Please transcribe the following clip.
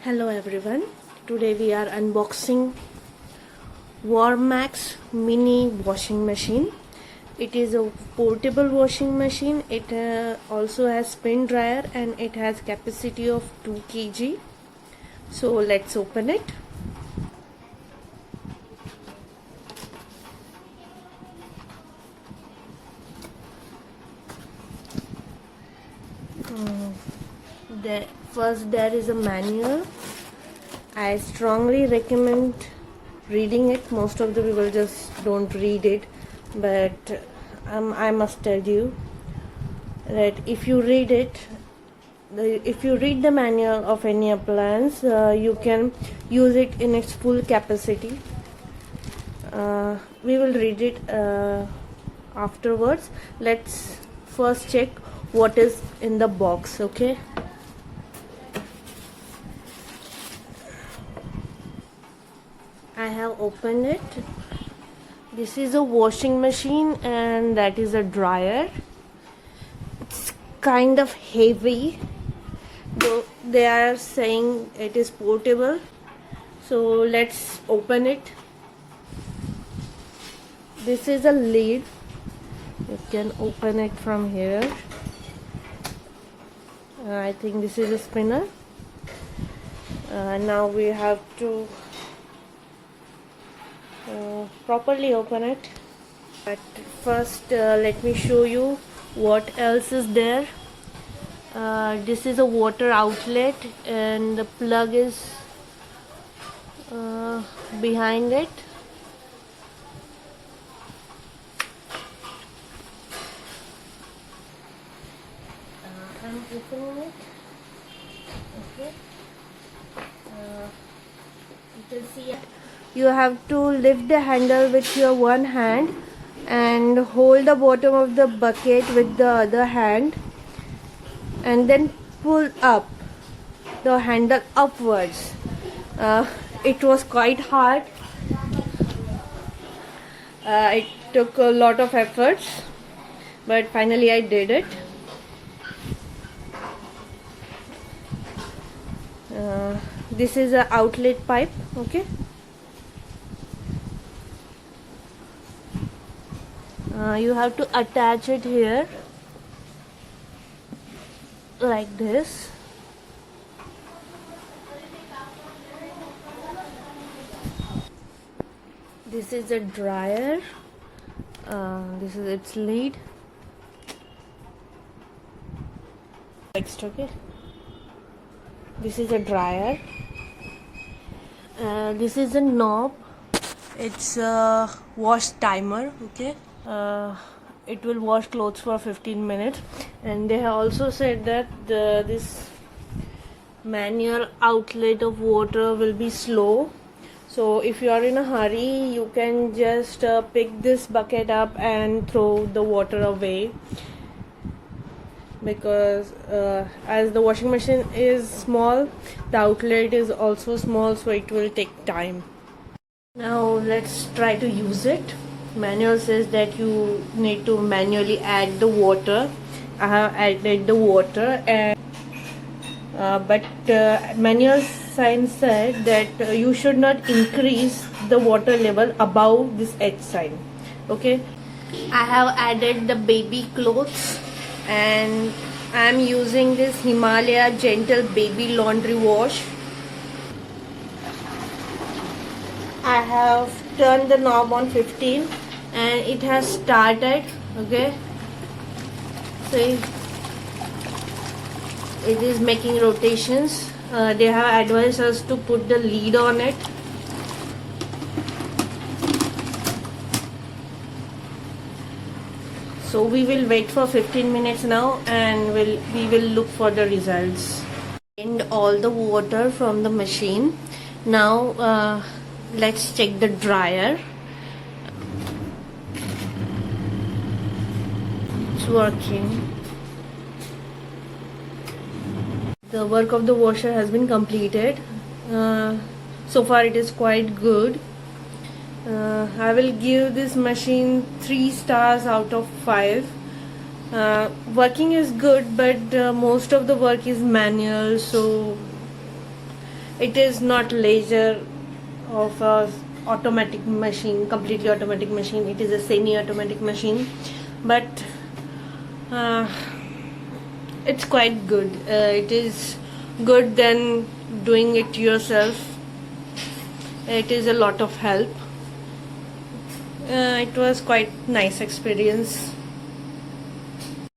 Hello everyone, today we are unboxing Warmax mini washing machine. It is a portable washing machine. It also has spin dryer and it has capacity of 2 kg. So let's open it. First there is a manual. I strongly recommend reading it. Most of the people just don't read it, but I must tell you that if you read it, if you read the manual of any appliance, you can use it in its full capacity. We will read it afterwards. Let's first check what is in the box. Okay, I have opened it. This is a washing machine and that is a dryer. It's kind of heavy, though they are saying it is portable. So let's open it. This is a lid. You can open it from here. I think this is a spinner. Now we have to properly open it. But first let me show you what else is there. This is a water outlet and the plug is behind it. I'm opening it. Okay. You can see it. You have to lift the handle with your one hand and hold the bottom of the bucket with the other hand and then pull up the handle upwards. It was quite hard. It took a lot of efforts, but finally I did it. This is an outlet pipe. Okay. You have to attach it here like this. This is a dryer. This is its lid. Okay. This is a dryer. This is a knob. It's a wash timer. Okay. It will wash clothes for 15 minutes, and they have also said that this manual outlet of water will be slow. So if you are in a hurry, you can just pick this bucket up and throw the water away, because as the washing machine is small, the outlet is also small, so it will take time. Now let's try to use it. Manual says that you need to manually add the water. I have added the water, and but manual sign said that you should not increase the water level above this H sign. Okay, I have added the baby clothes and I am using this Himalaya Gentle Baby Laundry Wash. I have turned the knob on 15 and it has started. Okay, so it is making rotations. They have advised us to put the lid on it. So we will wait for 15 minutes now and we will look for the results. And all the water from the machine. Now let's check the dryer. It's working. The work of the washer has been completed. So far it is quite good. I will give this machine 3 stars out of 5. Working is good, but most of the work is manual, so It is not laser of a automatic machine, completely automatic machine. It is a semi-automatic machine, but it's quite good. It is good than doing it yourself. It is a lot of help. It was quite nice experience.